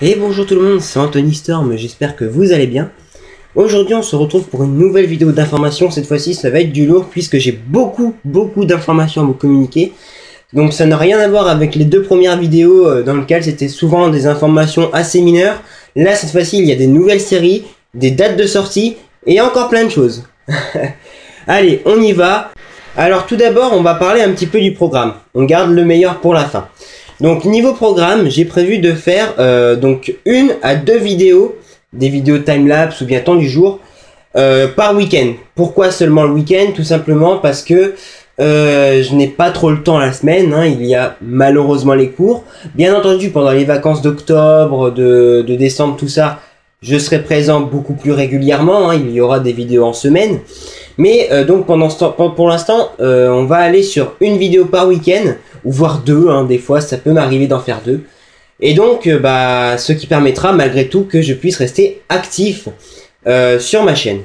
Et bonjour tout le monde, c'est Anthony Storm, j'espère que vous allez bien. Aujourd'hui on se retrouve pour une nouvelle vidéo d'information. Cette fois-ci ça va être du lourd puisque j'ai beaucoup d'informations à vous communiquer. Donc ça n'a rien à voir avec les deux premières vidéos dans lesquelles c'était souvent des informations assez mineures. Là cette fois-ci il y a des nouvelles séries, des dates de sortie et encore plein de choses. Allez, on y va. Alors tout d'abord on va parler un petit peu du programme. On garde le meilleur pour la fin. Donc niveau programme, j'ai prévu de faire donc 1 à 2 vidéos, des vidéos timelapse ou bien temps du jour, par week-end. Pourquoi seulement le week-end? Tout simplement parce que je n'ai pas trop le temps la semaine, hein, il y a malheureusement les cours. Bien entendu, pendant les vacances d'octobre, de décembre, tout ça, je serai présent beaucoup plus régulièrement, hein, il y aura des vidéos en semaine. Mais donc pour l'instant, on va aller sur une vidéo par week-end, ou voire deux, hein, des fois ça peut m'arriver d'en faire deux. Et donc ce qui permettra malgré tout que je puisse rester actif sur ma chaîne.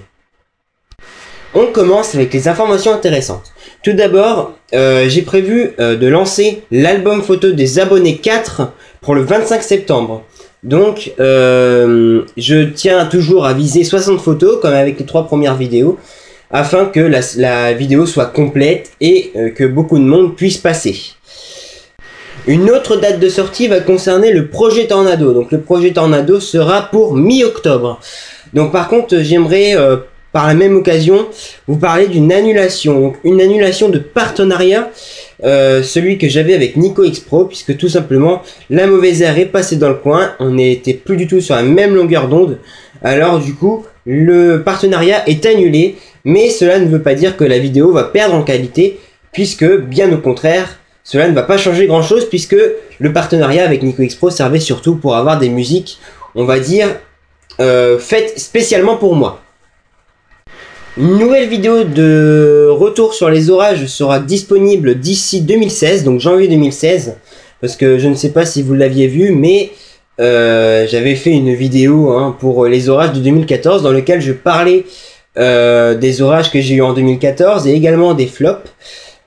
On commence avec les informations intéressantes. Tout d'abord, j'ai prévu de lancer l'album photo des abonnés 4 pour le 25 septembre. Donc je tiens toujours à viser 60 photos comme avec les 3 premières vidéos, afin que la vidéo soit complète et que beaucoup de monde puisse passer. Une autre date de sortie va concerner le projet Tornado. Donc le projet Tornado sera pour mi-octobre. Donc par contre j'aimerais par la même occasion vous parler d'une annulation. Donc une annulation de partenariat, celui que j'avais avec NicoX Pro, puisque tout simplement la mauvaise air est passée dans le coin. On n'était plus du tout sur la même longueur d'onde. Alors du coup le partenariat est annulé. Mais cela ne veut pas dire que la vidéo va perdre en qualité, puisque bien au contraire, cela ne va pas changer grand chose, puisque le partenariat avec NicoX Pro servait surtout pour avoir des musiques, on va dire, faites spécialement pour moi. Une nouvelle vidéo de retour sur les orages sera disponible d'ici 2016, donc janvier 2016, parce que je ne sais pas si vous l'aviez vu, mais j'avais fait une vidéo hein, pour les orages de 2014, dans lequel je parlais des orages que j'ai eu en 2014 et également des flops.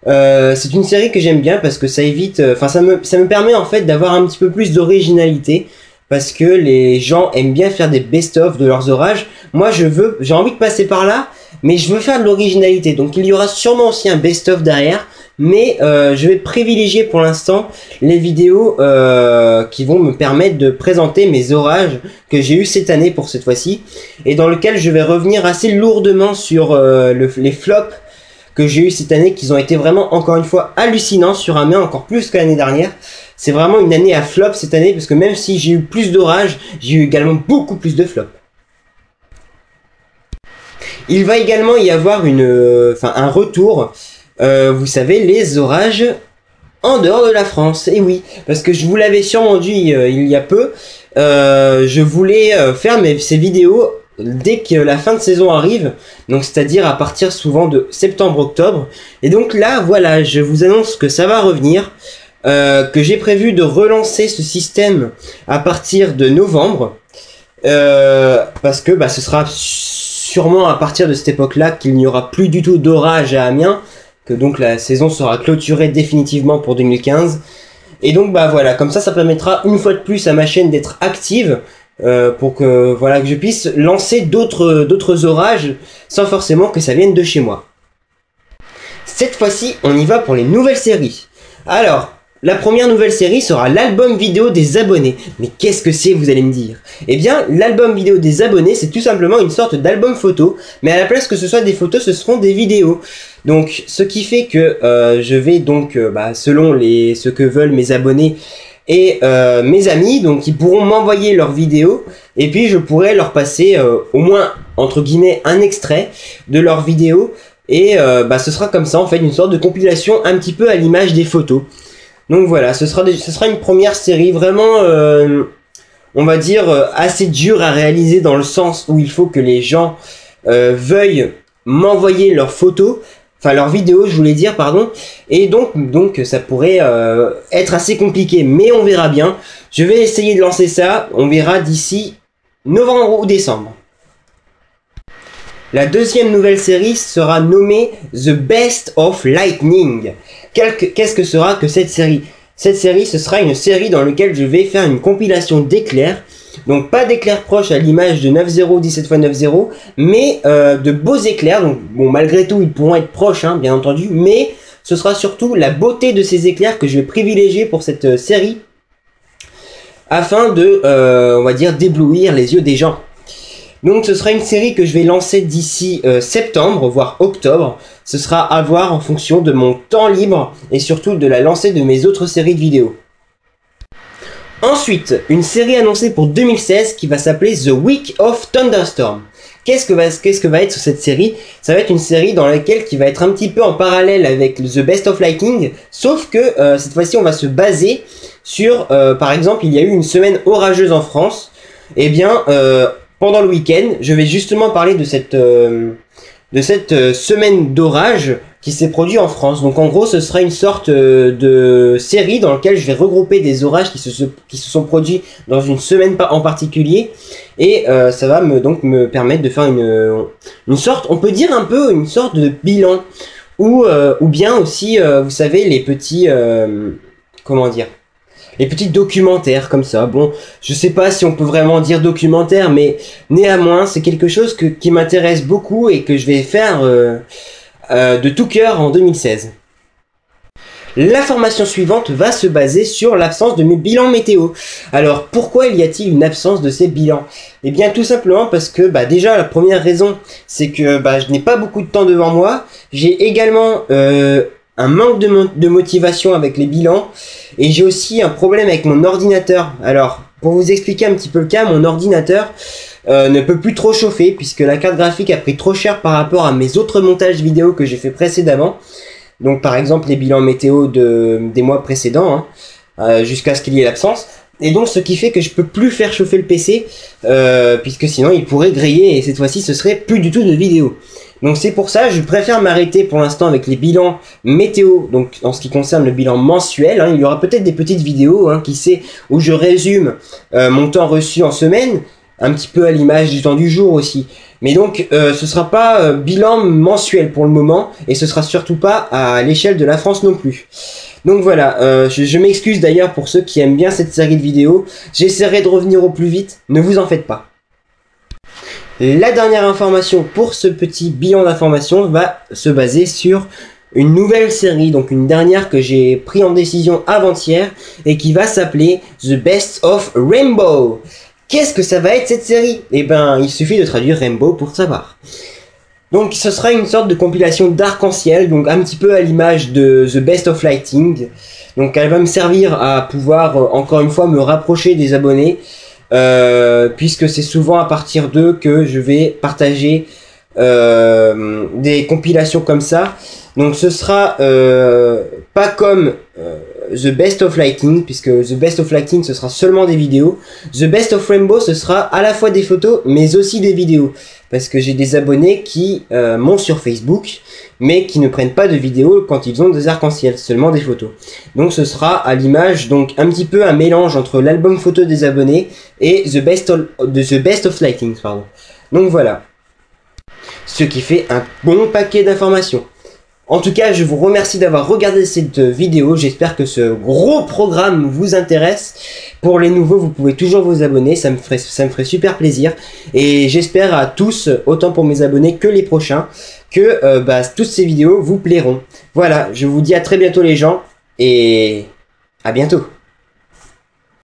C'est une série que j'aime bien parce que ça évite, ça me permet en fait d'avoir un petit peu plus d'originalité, parce que les gens aiment bien faire des best-of de leurs orages. Moi j'ai envie de passer par là, mais je veux faire de l'originalité, donc il y aura sûrement aussi un best-of derrière. Mais je vais privilégier pour l'instant les vidéos qui vont me permettre de présenter mes orages que j'ai eu cette année pour cette fois-ci, et dans lequel je vais revenir assez lourdement sur les flops que j'ai eu cette année, qui ont été vraiment encore une fois hallucinants sur un mien, encore plus que l'année dernière. C'est vraiment une année à flop cette année, parce que même si j'ai eu plus d'orages, j'ai eu également beaucoup plus de flops. Il va également y avoir un retour. Vous savez, les orages en dehors de la France. Et oui, parce que je vous l'avais sûrement dit il y a peu, je voulais faire ces vidéos dès que la fin de saison arrive, donc c'est-à-dire à partir souvent de septembre-octobre. Et donc là, voilà, je vous annonce que ça va revenir, que j'ai prévu de relancer ce système à partir de novembre, parce que ce sera sûrement à partir de cette époque-là qu'il n'y aura plus du tout d'orage à Amiens, que donc la saison sera clôturée définitivement pour 2015. Et donc voilà, comme ça permettra une fois de plus à ma chaîne d'être active, pour que que je puisse lancer d'autres orages sans forcément que ça vienne de chez moi. Cette fois-ci, on y va pour les nouvelles séries. Alors, la première nouvelle série sera l'album vidéo des abonnés. Mais qu'est-ce que c'est, vous allez me dire? Eh bien, l'album vidéo des abonnés, c'est tout simplement une sorte d'album photo, mais à la place que ce soit des photos, ce seront des vidéos. Donc, ce qui fait que je vais donc, selon ce que veulent mes abonnés et mes amis, donc ils pourront m'envoyer leurs vidéos, et puis je pourrai leur passer au moins, entre guillemets, un extrait de leurs vidéos, et ce sera comme ça, en fait, une sorte de compilation un petit peu à l'image des photos. Donc voilà, ce sera une première série vraiment, on va dire, assez dure à réaliser, dans le sens où il faut que les gens veuillent m'envoyer leurs photos, enfin leurs vidéos, je voulais dire, pardon, et donc ça pourrait être assez compliqué, mais on verra bien. Je vais essayer de lancer ça, on verra d'ici novembre ou décembre. La deuxième nouvelle série sera nommée The Best of Lightning. Qu'est-ce que cette série? Cette série, ce sera une série dans laquelle je vais faire une compilation d'éclairs Donc pas d'éclairs proches à l'image de 9.0 17x9.0, mais de beaux éclairs. Donc bon, malgré tout ils pourront être proches, hein, bien entendu, mais ce sera surtout la beauté de ces éclairs que je vais privilégier pour cette série, afin de, on va dire, d'éblouir les yeux des gens. Donc ce sera une série que je vais lancer d'ici septembre, voire octobre. Ce sera à voir en fonction de mon temps libre et surtout de la lancée de mes autres séries de vidéos. Ensuite, une série annoncée pour 2016 qui va s'appeler The Week of Thunderstorm. Qu'est-ce que va être cette série? Ça va être une série dans laquelle qui va être un petit peu en parallèle avec The Best of Lightning, sauf que cette fois-ci on va se baser sur, par exemple, il y a eu une semaine orageuse en France. Et bien, pendant le week-end, je vais justement parler de cette semaine d'orage qui s'est produite en France. Donc en gros, ce sera une sorte de série dans laquelle je vais regrouper des orages qui se sont produits dans une semaine en particulier. Et ça va me permettre de faire une sorte, on peut dire un peu une sorte de bilan. Ou bien aussi, vous savez, les petits... comment dire ? Les petits documentaires comme ça. Bon, je sais pas si on peut vraiment dire documentaire, mais néanmoins, c'est quelque chose qui m'intéresse beaucoup et que je vais faire de tout cœur en 2016. L'information suivante va se baser sur l'absence de mes bilans météo. Alors, pourquoi y a-t-il une absence de ces bilans? Eh bien, tout simplement parce que, déjà, la première raison, c'est que je n'ai pas beaucoup de temps devant moi. J'ai également un manque de motivation avec les bilans. Et j'ai aussi un problème avec mon ordinateur. Alors, pour vous expliquer un petit peu le cas, mon ordinateur ne peut plus trop chauffer puisque la carte graphique a pris trop cher par rapport à mes autres montages vidéo que j'ai fait précédemment. Donc par exemple les bilans météo des mois précédents, hein, jusqu'à ce qu'il y ait l'absence. Et donc ce qui fait que je peux plus faire chauffer le PC, puisque sinon il pourrait griller et cette fois-ci ce serait plus du tout de vidéo. Donc c'est pour ça je préfère m'arrêter pour l'instant avec les bilans météo, donc en ce qui concerne le bilan mensuel. Hein, il y aura peut-être des petites vidéos, qui sait, où je résume mon temps reçu en semaine, un petit peu à l'image du temps du jour aussi. Mais donc ce sera pas bilan mensuel pour le moment, et ce sera surtout pas à l'échelle de la France non plus. Donc voilà, je m'excuse d'ailleurs pour ceux qui aiment bien cette série de vidéos. J'essaierai de revenir au plus vite, ne vous en faites pas. La dernière information pour ce petit bilan d'information va se baser sur une nouvelle série, donc une dernière que j'ai pris en décision avant-hier et qui va s'appeler The Best of Rainbow. Qu'est-ce que ça va être cette série? Eh ben, il suffit de traduire Rainbow pour savoir. Donc ce sera une sorte de compilation d'arc-en-ciel, donc un petit peu à l'image de The Best of Lighting. Donc elle va me servir à pouvoir encore une fois me rapprocher des abonnés, puisque c'est souvent à partir d'eux que je vais partager des compilations comme ça. Donc ce sera pas comme The Best of Lighting, puisque The Best of Lighting ce sera seulement des vidéos. The Best of Rainbow ce sera à la fois des photos mais aussi des vidéos, parce que j'ai des abonnés qui m'ont sur Facebook mais qui ne prennent pas de vidéos quand ils ont des arcs-en-ciel, seulement des photos. Donc ce sera à l'image, donc un petit peu un mélange entre l'album photo des abonnés et The Best of Lighting, pardon. Donc voilà, ce qui fait un bon paquet d'informations. En tout cas, je vous remercie d'avoir regardé cette vidéo. J'espère que ce gros programme vous intéresse. Pour les nouveaux, vous pouvez toujours vous abonner. Ça me ferait super plaisir. Et j'espère à tous, autant pour mes abonnés que les prochains, que toutes ces vidéos vous plairont. Voilà, je vous dis à très bientôt les gens. Et à bientôt.